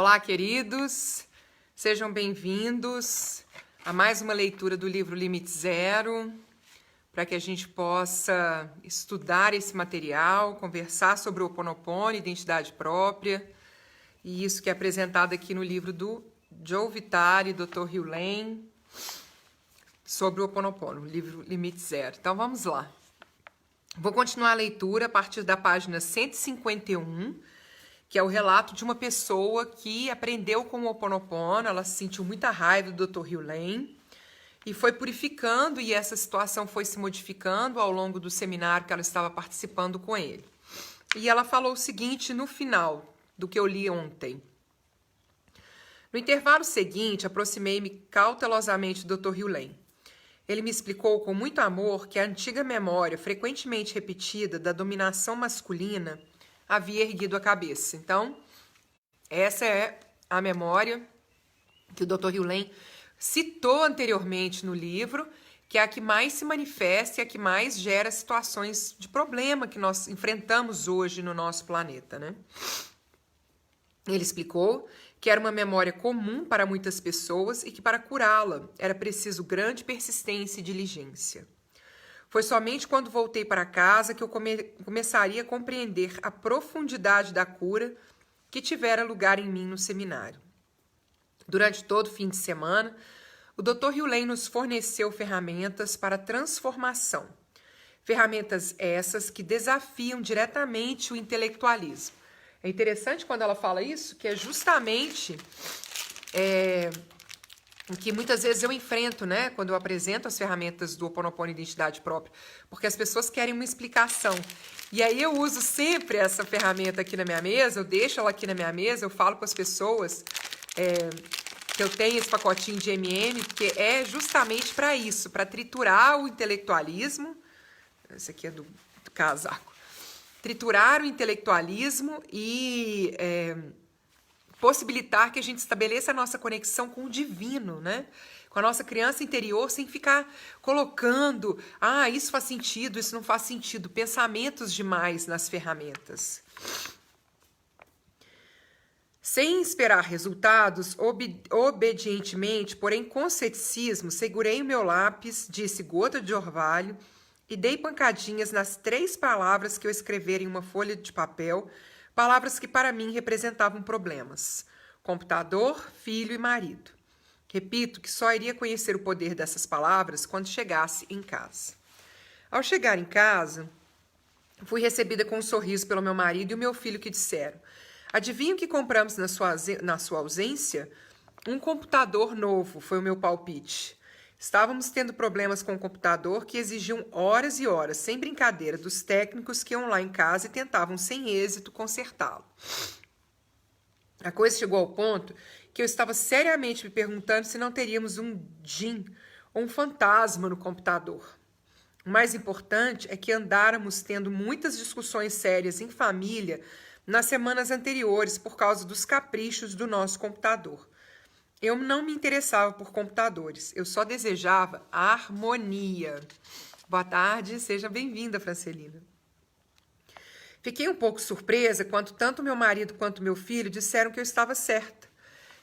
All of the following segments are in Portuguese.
Olá, queridos, sejam bem-vindos a mais uma leitura do livro Limite Zero, para que a gente possa estudar esse material, conversar sobre o Ho Oponopono, identidade própria, e isso que é apresentado aqui no livro do Joe Vitale e Dr. Hugh Lane, sobre o Ho Oponopono, o livro Limite Zero. Então vamos lá. Vou continuar a leitura a partir da página 151, que é o relato de uma pessoa que aprendeu com o Ho Oponopono, ela sentiu muita raiva do Dr. Hugh Lane e foi purificando, e essa situação foi se modificando ao longo do seminário que ela estava participando com ele. E ela falou o seguinte no final do que eu li ontem. No intervalo seguinte, aproximei-me cautelosamente do Dr. Hugh Lane. Ele me explicou com muito amor que a antiga memória, frequentemente repetida, da dominação masculina, havia erguido a cabeça. Então, essa é a memória que o Dr. Hugh Lane citou anteriormente no livro, que é a que mais se manifesta e a que mais gera situações de problema que nós enfrentamos hoje no nosso planeta, né? Ele explicou que era uma memória comum para muitas pessoas e que para curá-la era preciso grande persistência e diligência. Foi somente quando voltei para casa que eu começaria a compreender a profundidade da cura que tivera lugar em mim no seminário. Durante todo o fim de semana, o Dr. Hugh Lane nos forneceu ferramentas para transformação. Ferramentas essas que desafiam diretamente o intelectualismo. É interessante quando ela fala isso, que é justamente o que muitas vezes eu enfrento, né? Quando eu apresento as ferramentas do Ho Oponopono Identidade Própria. Porque as pessoas querem uma explicação. E aí eu uso sempre essa ferramenta aqui na minha mesa, eu deixo ela aqui na minha mesa, eu falo com as pessoas que eu tenho esse pacotinho de MM, porque é justamente para isso, para triturar o intelectualismo. Esse aqui é do casaco. Triturar o intelectualismo e possibilitar que a gente estabeleça a nossa conexão com o divino, né? Com a nossa criança interior, sem ficar colocando, isso faz sentido, isso não faz sentido, pensamentos demais nas ferramentas. Sem esperar resultados, obedientemente, porém com ceticismo, segurei o meu lápis, disse gota de orvalho, e dei pancadinhas nas 3 palavras que eu escrevera em uma folha de papel, palavras que para mim representavam problemas: computador, filho e marido. Repito que só iria conhecer o poder dessas palavras quando chegasse em casa. Ao chegar em casa, fui recebida com um sorriso pelo meu marido e o meu filho, que disseram: adivinha o que compramos na sua ausência? Um computador novo, foi o meu palpite. Estávamos tendo problemas com o computador que exigiam horas e horas, sem brincadeira, dos técnicos que iam lá em casa e tentavam sem êxito consertá-lo. A coisa chegou ao ponto que eu estava seriamente me perguntando se não teríamos um djinn ou um fantasma no computador. O mais importante é que andáramos tendo muitas discussões sérias em família nas semanas anteriores por causa dos caprichos do nosso computador. Eu não me interessava por computadores, eu só desejava harmonia. Boa tarde, seja bem-vinda, Francelina. Fiquei um pouco surpresa quando tanto meu marido quanto meu filho disseram que eu estava certa,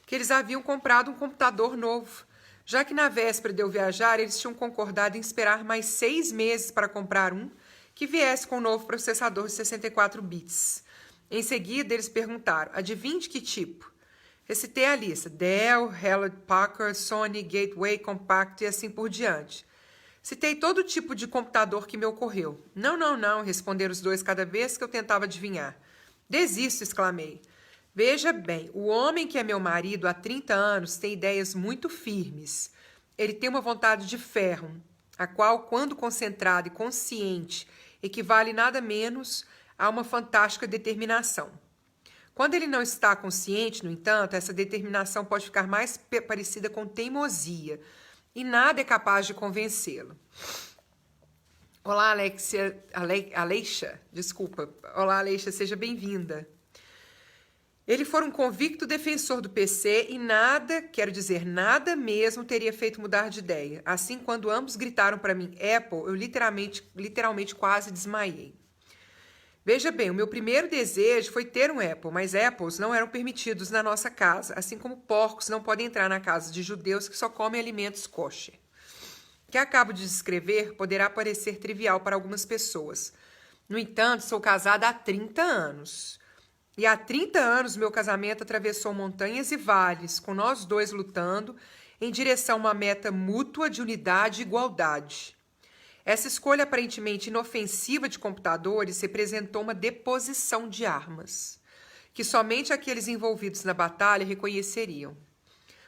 que eles haviam comprado um computador novo, já que na véspera de eu viajar eles tinham concordado em esperar mais 6 meses para comprar um que viesse com um novo processador de 64 bits. Em seguida, eles perguntaram: adivinhe de que tipo? Recitei a lista: Dell, Hewlett Packard, Sony, Gateway, Compaq e assim por diante. Citei todo tipo de computador que me ocorreu. Não, responderam os dois cada vez que eu tentava adivinhar. Desisto, exclamei. Veja bem, o homem que é meu marido há 30 anos tem ideias muito firmes. Ele tem uma vontade de ferro, a qual, quando concentrada e consciente, equivale nada menos a uma fantástica determinação. Quando ele não está consciente, no entanto, essa determinação pode ficar mais parecida com teimosia, e nada é capaz de convencê-lo. Olá, Aleixia, desculpa. Olá, Aleixia, seja bem-vinda. Ele foi um convicto defensor do PC e nada, quero dizer, nada mesmo teria feito mudar de ideia. Assim, quando ambos gritaram para mim Apple, eu literalmente quase desmaiei. Veja bem, o meu primeiro desejo foi ter um Apple, mas Apples não eram permitidos na nossa casa, assim como porcos não podem entrar na casa de judeus que só comem alimentos kosher. O que acabo de descrever poderá parecer trivial para algumas pessoas. No entanto, sou casada há 30 anos. E há 30 anos meu casamento atravessou montanhas e vales, com nós dois lutando em direção a uma meta mútua de unidade e igualdade. Essa escolha aparentemente inofensiva de computadores representou uma deposição de armas, que somente aqueles envolvidos na batalha reconheceriam.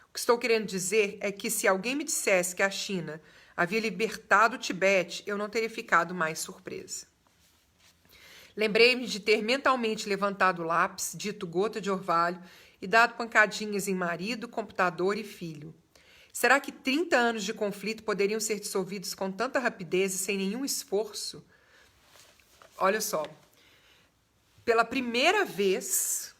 O que estou querendo dizer é que se alguém me dissesse que a China havia libertado o Tibete, eu não teria ficado mais surpresa. Lembrei-me de ter mentalmente levantado o lápis, dito gota de orvalho, e dado pancadinhas em marido, computador e filho. Será que 30 anos de conflito poderiam ser dissolvidos com tanta rapidez e sem nenhum esforço? Olha só. Pela primeira vez,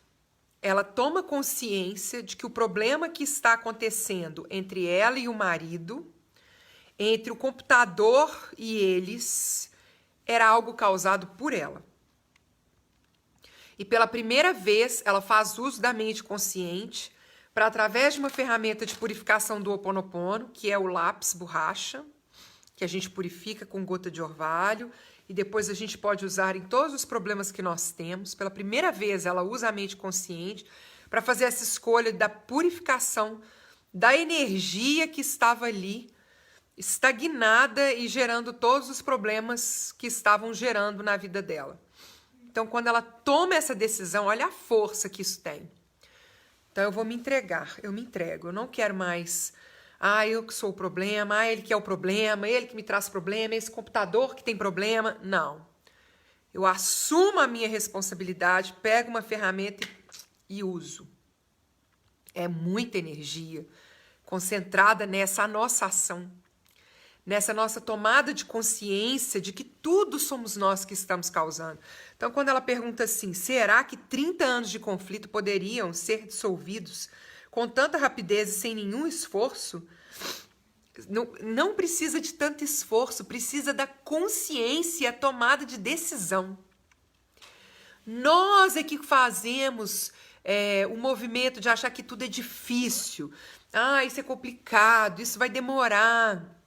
ela toma consciência de que o problema que está acontecendo entre ela e o marido, entre o computador e eles, era algo causado por ela. E pela primeira vez, ela faz uso da mente consciente para, através de uma ferramenta de purificação do Ho Oponopono, que é o lápis borracha, que a gente purifica com gota de orvalho, e depois a gente pode usar em todos os problemas que nós temos. Pela primeira vez, ela usa a mente consciente para fazer essa escolha da purificação da energia que estava ali, estagnada e gerando todos os problemas que estavam gerando na vida dela. Então, quando ela toma essa decisão, olha a força que isso tem. Então, eu vou me entregar, eu me entrego. Eu não quero mais, eu que sou o problema, ele que é o problema, ele que me traz problema, esse computador que tem problema. Não. Eu assumo a minha responsabilidade, pego uma ferramenta e uso. É muita energia concentrada nessa nossa ação, nessa nossa tomada de consciência de que tudo somos nós que estamos causando. Então, quando ela pergunta assim, será que 30 anos de conflito poderiam ser dissolvidos com tanta rapidez e sem nenhum esforço? Não precisa de tanto esforço, precisa da consciência e a tomada de decisão. Nós é que fazemos o movimento de achar que tudo é difícil. Isso é complicado, isso vai demorar.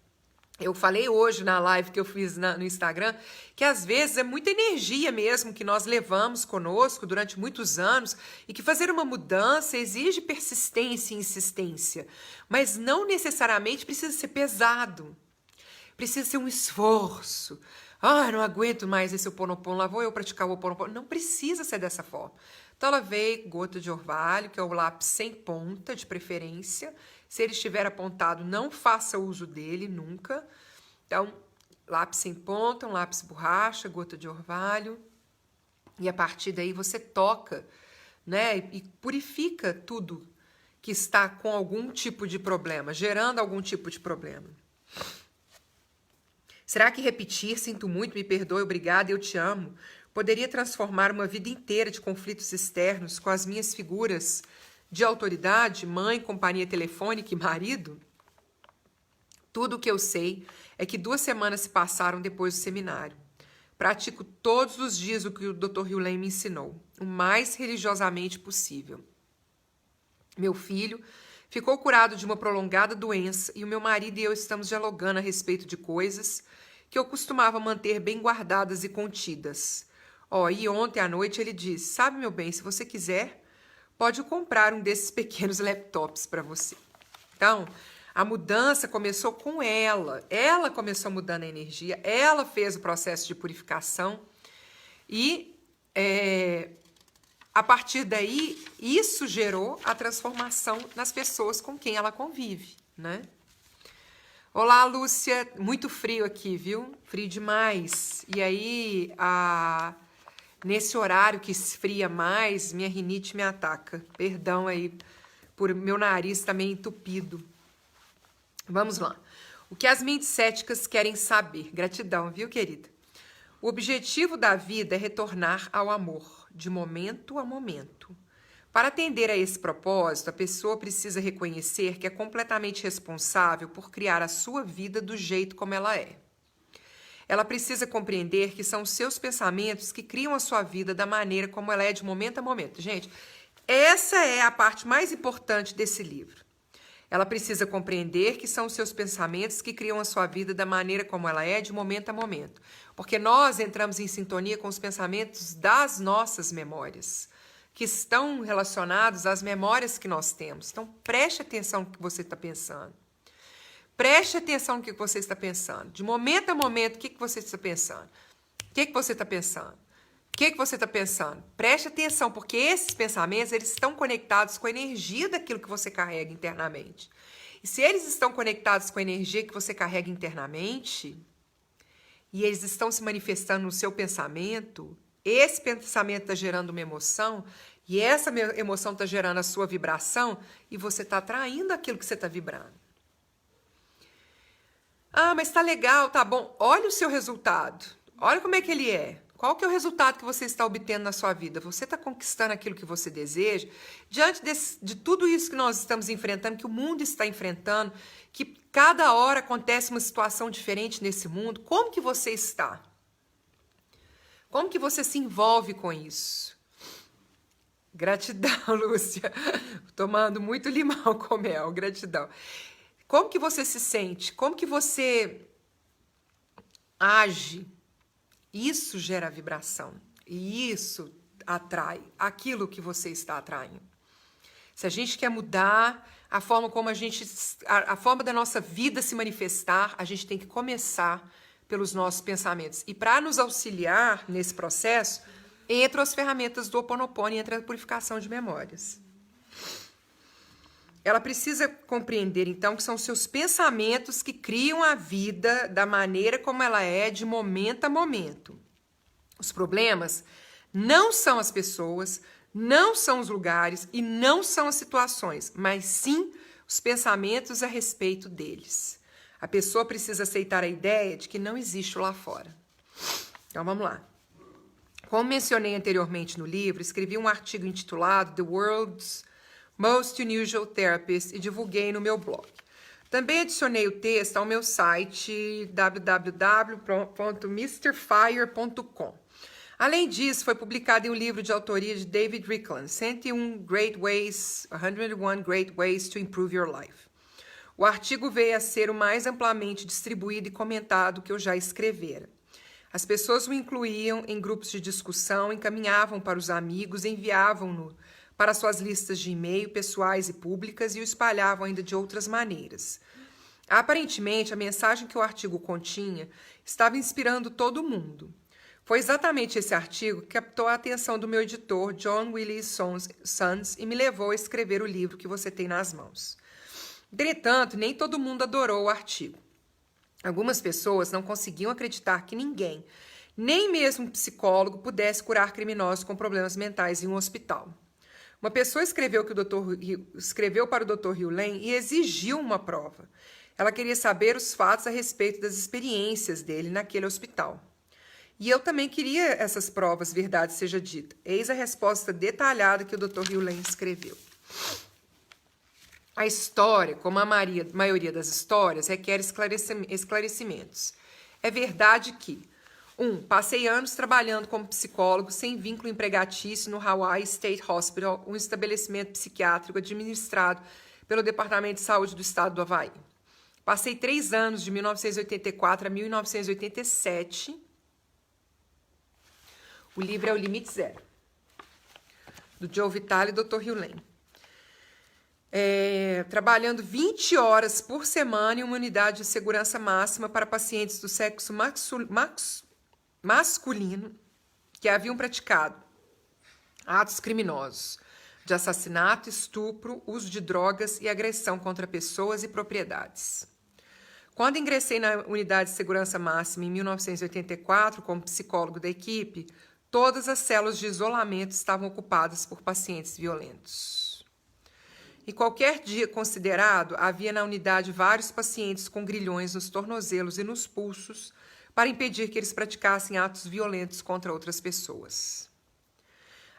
Eu falei hoje na live que eu fiz no Instagram que às vezes é muita energia mesmo que nós levamos conosco durante muitos anos e que fazer uma mudança exige persistência e insistência, mas não necessariamente precisa ser pesado, precisa ser um esforço. Não aguento mais esse Ho Oponopono, lá vou eu praticar o Ho Oponopono. Não precisa ser dessa forma. Então ela veio gota de orvalho, que é o lápis sem ponta, de preferência. Se ele estiver apontado, não faça uso dele nunca. Então, lápis sem ponta, um lápis borracha, gota de orvalho. E a partir daí você toca, né? E purifica tudo que está com algum tipo de problema, gerando algum tipo de problema. Será que repetir, sinto muito, me perdoe, obrigada, eu te amo, poderia transformar uma vida inteira de conflitos externos com as minhas figuras de autoridade, mãe, companhia telefônica e marido? Tudo o que eu sei é que 2 semanas se passaram depois do seminário. Pratico todos os dias o que o Dr. Hugh me ensinou, o mais religiosamente possível. Meu filho ficou curado de uma prolongada doença e o meu marido e eu estamos dialogando a respeito de coisas que eu costumava manter bem guardadas e contidas. E ontem à noite ele disse, sabe, meu bem, se você quiser, pode comprar um desses pequenos laptops para você. Então, a mudança começou com ela. Ela começou mudando a energia, ela fez o processo de purificação e, a partir daí, isso gerou a transformação nas pessoas com quem ela convive, né? Olá, Lúcia. Muito frio aqui, viu? Frio demais. E aí, nesse horário que esfria mais, minha rinite me ataca. Perdão aí por meu nariz também entupido. Vamos lá. O que as mentes céticas querem saber? Gratidão, viu, querida? O objetivo da vida é retornar ao amor, de momento a momento. Para atender a esse propósito, a pessoa precisa reconhecer que é completamente responsável por criar a sua vida do jeito como ela é. Ela precisa compreender que são os seus pensamentos que criam a sua vida da maneira como ela é de momento a momento. Gente, essa é a parte mais importante desse livro. Ela precisa compreender que são os seus pensamentos que criam a sua vida da maneira como ela é de momento a momento. Porque nós entramos em sintonia com os pensamentos das nossas memórias, que estão relacionados às memórias que nós temos. Então, preste atenção no que você está pensando. Preste atenção no que você está pensando. De momento a momento, o que você está pensando? O que você está pensando? O que você está pensando? Preste atenção, porque esses pensamentos eles estão conectados com a energia daquilo que você carrega internamente. E se eles estão conectados com a energia que você carrega internamente, e eles estão se manifestando no seu pensamento, esse pensamento está gerando uma emoção, e essa emoção está gerando a sua vibração, e você está atraindo aquilo que você está vibrando. Ah, mas está legal, tá bom. Olha o seu resultado. Olha como é que ele é. Qual que é o resultado que você está obtendo na sua vida? Você está conquistando aquilo que você deseja? Diante de tudo isso que nós estamos enfrentando, que o mundo está enfrentando, que cada hora acontece uma situação diferente nesse mundo, como que você está? Como que você se envolve com isso? Gratidão, Lúcia. Tomando muito limão com mel, gratidão. Como que você se sente? Como que você age? Isso gera vibração e isso atrai aquilo que você está atraindo. Se a gente quer mudar a forma como a forma da nossa vida se manifestar, a gente tem que começar pelos nossos pensamentos. E para nos auxiliar nesse processo, entram as ferramentas do Ho Oponopono e entra a purificação de memórias. Ela precisa compreender, então, que são seus pensamentos que criam a vida da maneira como ela é, de momento a momento. Os problemas não são as pessoas, não são os lugares e não são as situações, mas sim os pensamentos a respeito deles. A pessoa precisa aceitar a ideia de que não existe o lá fora. Então, vamos lá. Como mencionei anteriormente no livro, escrevi um artigo intitulado The World's Most Unusual Therapist e divulguei no meu blog. Também adicionei o texto ao meu site www.mrfire.com. Além disso, foi publicado em um livro de autoria de David Ricklin, 101 Great Ways to Improve Your Life. O artigo veio a ser o mais amplamente distribuído e comentado que eu já escrevera. As pessoas o incluíam em grupos de discussão, encaminhavam para os amigos, enviavam-no para suas listas de e-mail pessoais e públicas e o espalhavam ainda de outras maneiras. Aparentemente, a mensagem que o artigo continha estava inspirando todo mundo. Foi exatamente esse artigo que captou a atenção do meu editor, John Willis Sons, e me levou a escrever o livro que você tem nas mãos. Entretanto, nem todo mundo adorou o artigo. Algumas pessoas não conseguiam acreditar que ninguém, nem mesmo um psicólogo, pudesse curar criminosos com problemas mentais em um hospital. Uma pessoa escreveu para o Dr. Hugh Lane e exigiu uma prova. Ela queria saber os fatos a respeito das experiências dele naquele hospital. E eu também queria essas provas, verdade seja dita. Eis a resposta detalhada que o Dr. Hugh Lane escreveu. A história, como a maioria das histórias, requer esclarecimentos. É verdade que 1. Passei anos trabalhando como psicólogo sem vínculo empregatício no Hawaii State Hospital, um estabelecimento psiquiátrico administrado pelo Departamento de Saúde do Estado do Havaí. Passei 3 anos, de 1984 a 1987. O livro é O Limite Zero, do Joe Vitale e Dr. Hugh Lane. Trabalhando 20 horas por semana em uma unidade de segurança máxima para pacientes do sexo masculino que haviam praticado atos criminosos de assassinato, estupro, uso de drogas e agressão contra pessoas e propriedades. Quando ingressei na unidade de segurança máxima em 1984 como psicólogo da equipe, todas as células de isolamento estavam ocupadas por pacientes violentos. Em qualquer dia considerado, havia na unidade vários pacientes com grilhões nos tornozelos e nos pulsos para impedir que eles praticassem atos violentos contra outras pessoas.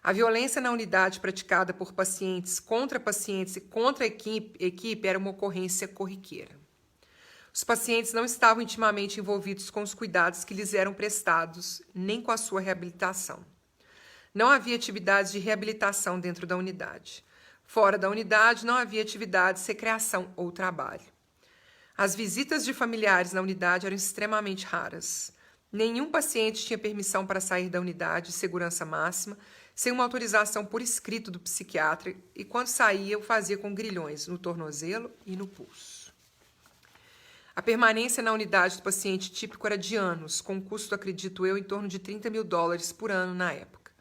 A violência na unidade praticada por pacientes contra pacientes e contra a equipe era uma ocorrência corriqueira. Os pacientes não estavam intimamente envolvidos com os cuidados que lhes eram prestados, nem com a sua reabilitação. Não havia atividades de reabilitação dentro da unidade. Fora da unidade, não havia atividades, recreação ou trabalho. As visitas de familiares na unidade eram extremamente raras. Nenhum paciente tinha permissão para sair da unidade de segurança máxima sem uma autorização por escrito do psiquiatra e, quando saía, o fazia com grilhões no tornozelo e no pulso. A permanência na unidade do paciente típico era de anos, com um custo, acredito eu, em torno de $30 mil por ano na época.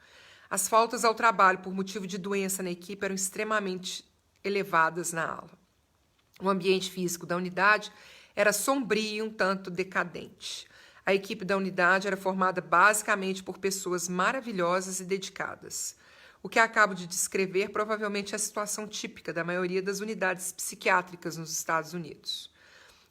As faltas ao trabalho por motivo de doença na equipe eram extremamente elevadas na ala. O ambiente físico da unidade era sombrio e um tanto decadente. A equipe da unidade era formada basicamente por pessoas maravilhosas e dedicadas. O que acabo de descrever provavelmente é a situação típica da maioria das unidades psiquiátricas nos Estados Unidos.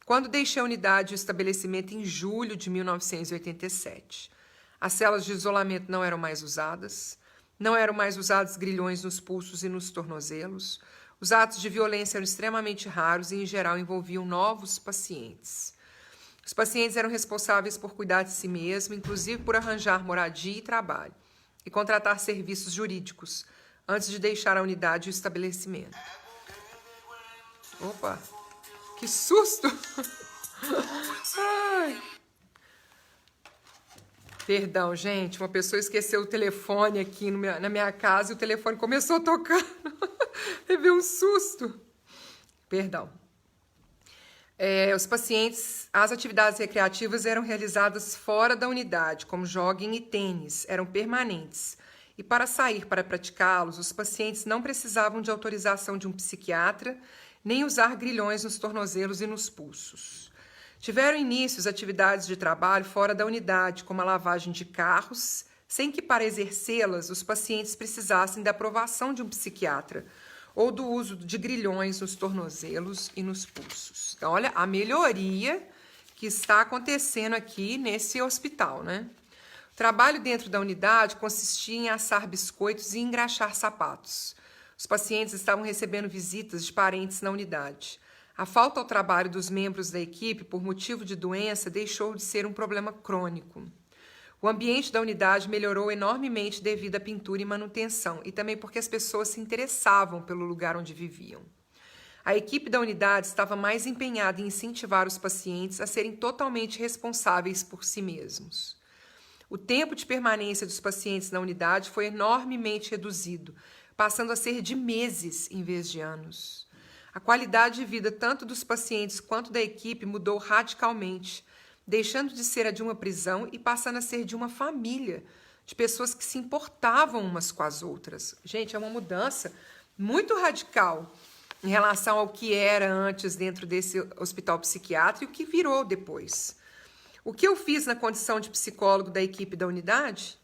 Quando deixei a unidade e o estabelecimento em julho de 1987, as celas de isolamento não eram mais usadas, não eram mais usados grilhões nos pulsos e nos tornozelos, os atos de violência eram extremamente raros e, em geral, envolviam novos pacientes. Os pacientes eram responsáveis por cuidar de si mesmos, inclusive por arranjar moradia e trabalho, e contratar serviços jurídicos, antes de deixar a unidade e o estabelecimento. Opa, que susto! Ai. Perdão, gente, uma pessoa esqueceu o telefone aqui na minha casa e o telefone começou a tocar. Teve um susto. Perdão. Os pacientes, as atividades recreativas eram realizadas fora da unidade, como jogging e tênis, eram permanentes. E para sair para praticá-los, os pacientes não precisavam de autorização de um psiquiatra, nem usar grilhões nos tornozelos e nos pulsos. Tiveram início as atividades de trabalho fora da unidade, como a lavagem de carros, sem que para exercê-las os pacientes precisassem da aprovação de um psiquiatra, ou do uso de grilhões nos tornozelos e nos pulsos. Então, olha a melhoria que está acontecendo aqui nesse hospital, né? O trabalho dentro da unidade consistia em assar biscoitos e engraxar sapatos. Os pacientes estavam recebendo visitas de parentes na unidade. A falta ao trabalho dos membros da equipe por motivo de doença deixou de ser um problema crônico. O ambiente da unidade melhorou enormemente devido à pintura e manutenção, e também porque as pessoas se interessavam pelo lugar onde viviam. A equipe da unidade estava mais empenhada em incentivar os pacientes a serem totalmente responsáveis por si mesmos. O tempo de permanência dos pacientes na unidade foi enormemente reduzido, passando a ser de meses em vez de anos. A qualidade de vida tanto dos pacientes quanto da equipe mudou radicalmente, deixando de ser a de uma prisão e passando a ser de uma família, de pessoas que se importavam umas com as outras. Gente, é uma mudança muito radical em relação ao que era antes dentro desse hospital psiquiátrico e o que virou depois. O que eu fiz na condição de psicólogo da equipe da unidade?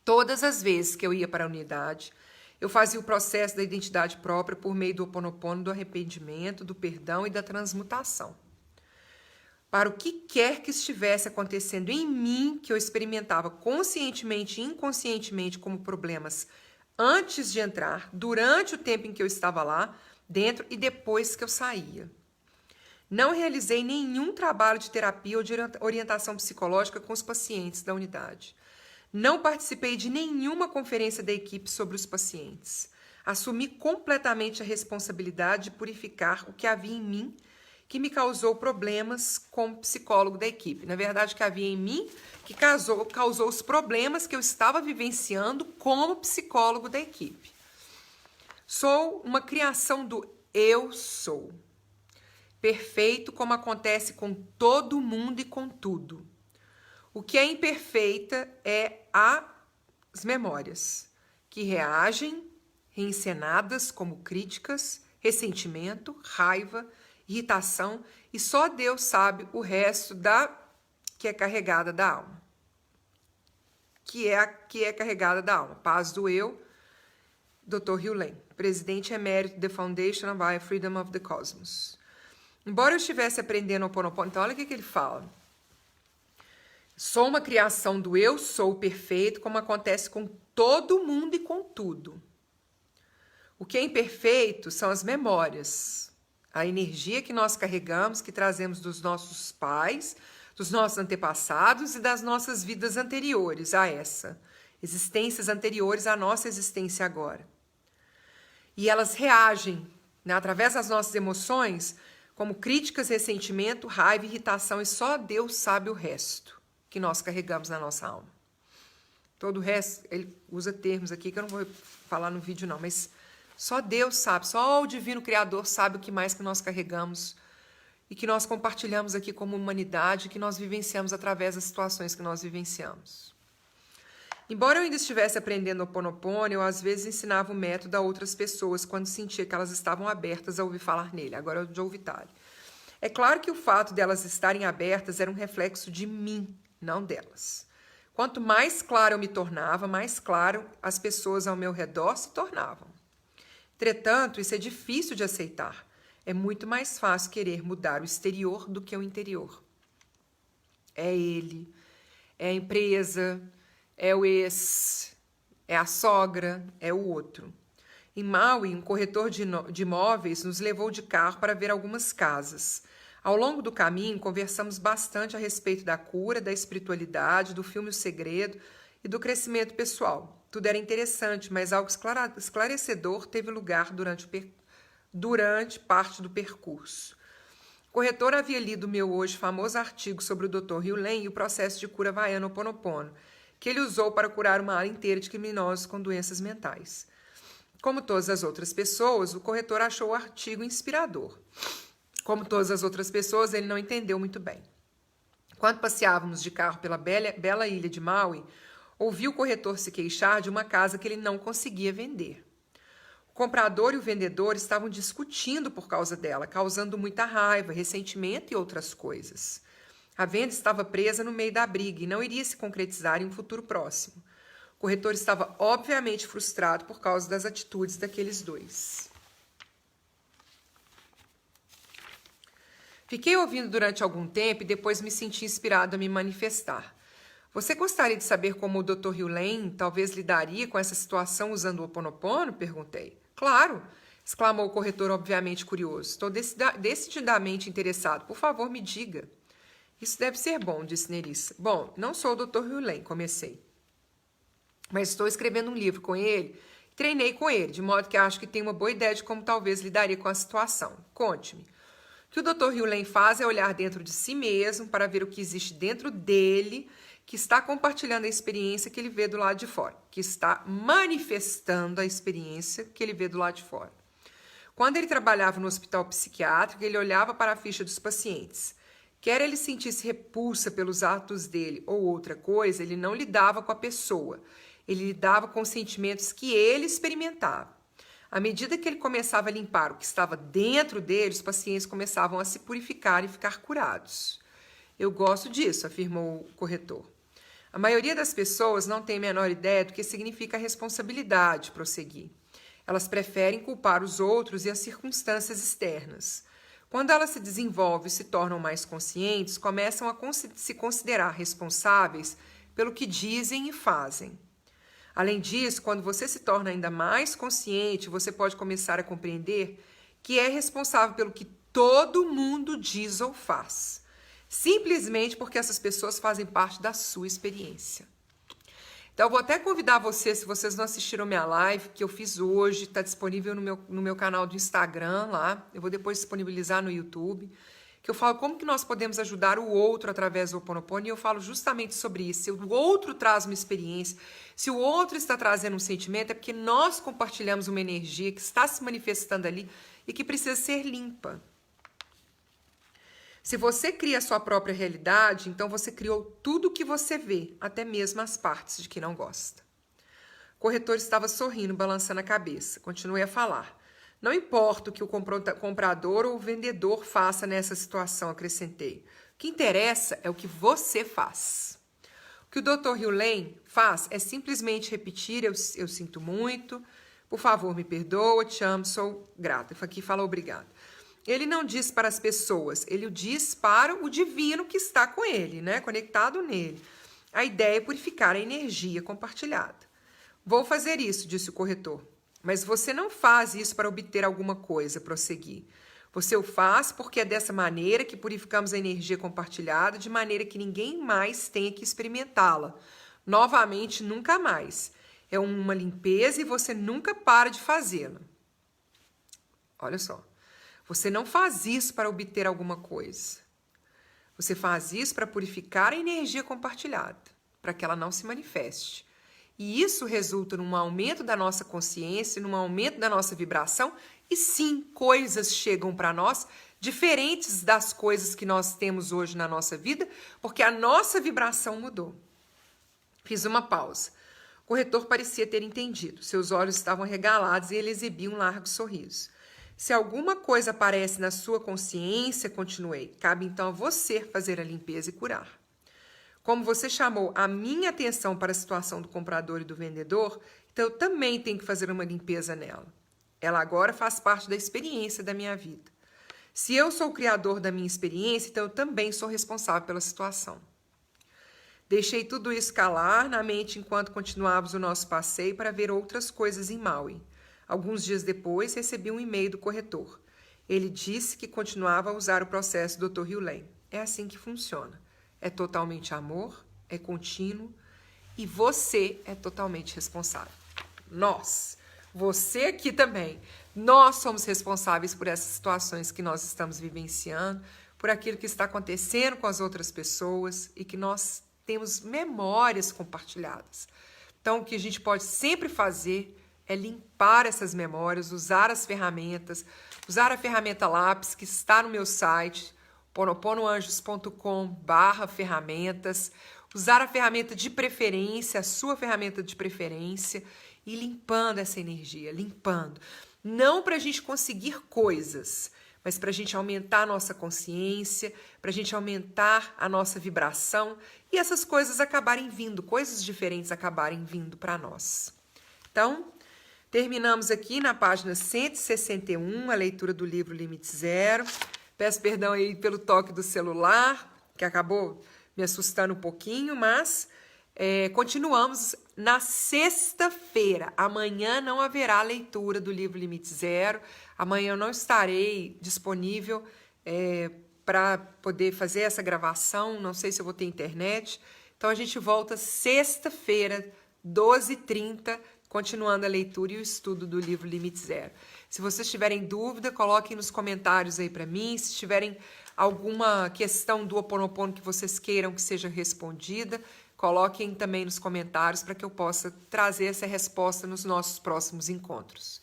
Todas as vezes que eu ia para a unidade, eu fazia o processo da identidade própria por meio do Ho'oponopono, do arrependimento, do perdão e da transmutação. Para o que quer que estivesse acontecendo em mim, que eu experimentava conscientemente e inconscientemente como problemas antes de entrar, durante o tempo em que eu estava lá, dentro e depois que eu saía. Não realizei nenhum trabalho de terapia ou de orientação psicológica com os pacientes da unidade. Não participei de nenhuma conferência da equipe sobre os pacientes. Assumi completamente a responsabilidade de purificar o que havia em mim que me causou problemas como psicólogo da equipe. Na verdade, o que havia em mim que causou os problemas que eu estava vivenciando como psicólogo da equipe. Sou uma criação do eu sou. Perfeito como acontece com todo mundo e com tudo. O que é imperfeita é as memórias, que reagem, reencenadas como críticas, ressentimento, raiva, irritação, e só Deus sabe o resto que é carregada da alma. Que é carregada da alma. Paz do eu, Dr. Hugh Lane, presidente emérito da Foundation of Higher Freedom of the Cosmos. Embora eu estivesse aprendendo o Ho'oponopono, então olha o que ele fala. Sou uma criação do eu sou perfeito, como acontece com todo mundo e com tudo. O que é imperfeito são as memórias, A energia que nós carregamos, que trazemos dos nossos pais, dos nossos antepassados e das nossas vidas anteriores a essa. Existências anteriores à nossa existência agora. E elas reagem, né, através das nossas emoções, como críticas, ressentimento, raiva, irritação, e só Deus sabe o resto que nós carregamos na nossa alma. Todo o resto, ele usa termos aqui que eu não vou falar no vídeo não, mas só Deus sabe, só o Divino Criador sabe o que mais que nós carregamos e que nós compartilhamos aqui como humanidade, que nós vivenciamos através das situações que nós vivenciamos. Embora eu ainda estivesse aprendendo o Ho'oponopono, eu às vezes ensinava o método a outras pessoas quando sentia que elas estavam abertas a ouvir falar nele. Agora é o Joe Vitale. É claro que o fato delas estarem abertas era um reflexo de mim, não delas. Quanto mais claro eu me tornava, mais claro as pessoas ao meu redor se tornavam. Entretanto, isso é difícil de aceitar. É muito mais fácil querer mudar o exterior do que o interior. É ele, é a empresa, é o ex, é a sogra, é o outro. Em Maui, um corretor de imóveis nos levou de carro para ver algumas casas. Ao longo do caminho, conversamos bastante a respeito da cura, da espiritualidade, do filme O Segredo e do crescimento pessoal. Tudo era interessante, mas algo esclarecedor teve lugar durante parte do percurso. O corretor havia lido meu hoje famoso artigo sobre o Dr. Hugh Lane e o processo de cura havaiano Ho'oponopono, que ele usou para curar uma área inteira de criminosos com doenças mentais. Como todas as outras pessoas, o corretor achou o artigo inspirador. Como todas as outras pessoas, ele não entendeu muito bem. Quando passeávamos de carro pela bela ilha de Maui, ouvi o corretor se queixar de uma casa que ele não conseguia vender. O comprador e o vendedor estavam discutindo por causa dela, causando muita raiva, ressentimento e outras coisas. A venda estava presa no meio da briga e não iria se concretizar em um futuro próximo. O corretor estava obviamente frustrado por causa das atitudes daqueles dois. Fiquei ouvindo durante algum tempo e depois me senti inspirado a me manifestar. Você gostaria de saber como o Dr. Hugh Lane talvez lidaria com essa situação usando o Ho'oponopono? Perguntei. Claro! Exclamou o corretor, obviamente curioso. Estou decididamente interessado. Por favor, me diga. Isso deve ser bom, disse Nerissa. Bom, não sou o Dr. Hugh Lane, comecei. Mas estou escrevendo um livro com ele, treinei com ele, de modo que acho que tenho uma boa ideia de como talvez lidaria com a situação. Conte-me. O que o Dr. Hugh Lane faz é olhar dentro de si mesmo para ver o que existe dentro dele, que está compartilhando a experiência que ele vê do lado de fora, que está manifestando a experiência que ele vê do lado de fora. Quando ele trabalhava no hospital psiquiátrico, ele olhava para a ficha dos pacientes. Quer ele sentisse repulsa pelos atos dele ou outra coisa, ele não lidava com a pessoa, ele lidava com os sentimentos que ele experimentava. À medida que ele começava a limpar o que estava dentro dele, os pacientes começavam a se purificar e ficar curados. Eu gosto disso, afirmou o corretor. A maioria das pessoas não tem a menor ideia do que significa a responsabilidade, prosseguir. Elas preferem culpar os outros e as circunstâncias externas. Quando elas se desenvolvem e se tornam mais conscientes, começam a se considerar responsáveis pelo que dizem e fazem. Além disso, quando você se torna ainda mais consciente, você pode começar a compreender que é responsável pelo que todo mundo diz ou faz, simplesmente porque essas pessoas fazem parte da sua experiência. Então, eu vou até convidar vocês, se vocês não assistiram minha live, que eu fiz hoje, está disponível no meu canal do Instagram lá, eu vou depois disponibilizar no YouTube, que eu falo como que nós podemos ajudar o outro através do Ho'oponopono, e eu falo justamente sobre isso. Se o outro traz uma experiência, se o outro está trazendo um sentimento, é porque nós compartilhamos uma energia que está se manifestando ali e que precisa ser limpa. Se você cria a sua própria realidade, então você criou tudo o que você vê, até mesmo as partes de que não gosta. O corretor estava sorrindo, balançando a cabeça. Continuei a falar. Não importa o que o comprador ou o vendedor faça nessa situação, acrescentei. O que interessa é o que você faz. O que o Dr. Hugh Lane faz é simplesmente repetir, eu sinto muito, por favor, me perdoa, te amo, sou grata. Aqui fala obrigado. Ele não diz para as pessoas, ele diz para o divino que está com ele, né? Conectado nele. A ideia é purificar a energia compartilhada. Vou fazer isso, disse o corretor. Mas você não faz isso para obter alguma coisa, prossegui. Você o faz porque é dessa maneira que purificamos a energia compartilhada, de maneira que ninguém mais tenha que experimentá-la. Novamente, nunca mais. É uma limpeza e você nunca para de fazê-la. Olha só. Você não faz isso para obter alguma coisa. Você faz isso para purificar a energia compartilhada, para que ela não se manifeste. E isso resulta num aumento da nossa consciência, num aumento da nossa vibração, e sim, coisas chegam para nós diferentes das coisas que nós temos hoje na nossa vida, porque a nossa vibração mudou. Fiz uma pausa. O corretor parecia ter entendido. Seus olhos estavam regalados e ele exibia um largo sorriso. Se alguma coisa aparece na sua consciência, continuei, cabe então a você fazer a limpeza e curar. Como você chamou a minha atenção para a situação do comprador e do vendedor, então eu também tenho que fazer uma limpeza nela. Ela agora faz parte da experiência da minha vida. Se eu sou o criador da minha experiência, então eu também sou responsável pela situação. Deixei tudo isso calar na mente enquanto continuávamos o nosso passeio para ver outras coisas em Maui. Alguns dias depois, recebi um e-mail do corretor. Ele disse que continuava a usar o processo do Dr. Hugh Lane. É assim que funciona. É totalmente amor, é contínuo e você é totalmente responsável. Nós, você aqui também, nós somos responsáveis por essas situações que nós estamos vivenciando, por aquilo que está acontecendo com as outras pessoas e que nós temos memórias compartilhadas. Então, o que a gente pode sempre fazer é limpar essas memórias, usar as ferramentas, usar a ferramenta lápis que está no meu site, ponoponoanjos.com/ferramentas, usar a ferramenta de preferência, a sua ferramenta de preferência, e limpando essa energia, limpando. Não para a gente conseguir coisas, mas para a gente aumentar a nossa consciência, para a gente aumentar a nossa vibração e essas coisas acabarem vindo, coisas diferentes acabarem vindo para nós. Então, terminamos aqui na página 161, a leitura do livro Limite Zero. Peço perdão aí pelo toque do celular, que acabou me assustando um pouquinho, mas continuamos na sexta-feira. Amanhã não haverá leitura do livro Limite Zero. Amanhã eu não estarei disponível para poder fazer essa gravação. Não sei se eu vou ter internet. Então a gente volta sexta-feira, 12h30, continuando a leitura e o estudo do livro Limite Zero. Se vocês tiverem dúvida, coloquem nos comentários aí para mim. Se tiverem alguma questão do Ho Oponopono que vocês queiram que seja respondida, coloquem também nos comentários para que eu possa trazer essa resposta nos nossos próximos encontros.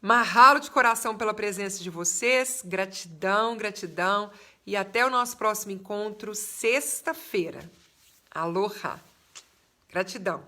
Mahalo de coração pela presença de vocês, gratidão, gratidão, e até o nosso próximo encontro, sexta-feira. Aloha! Gratidão!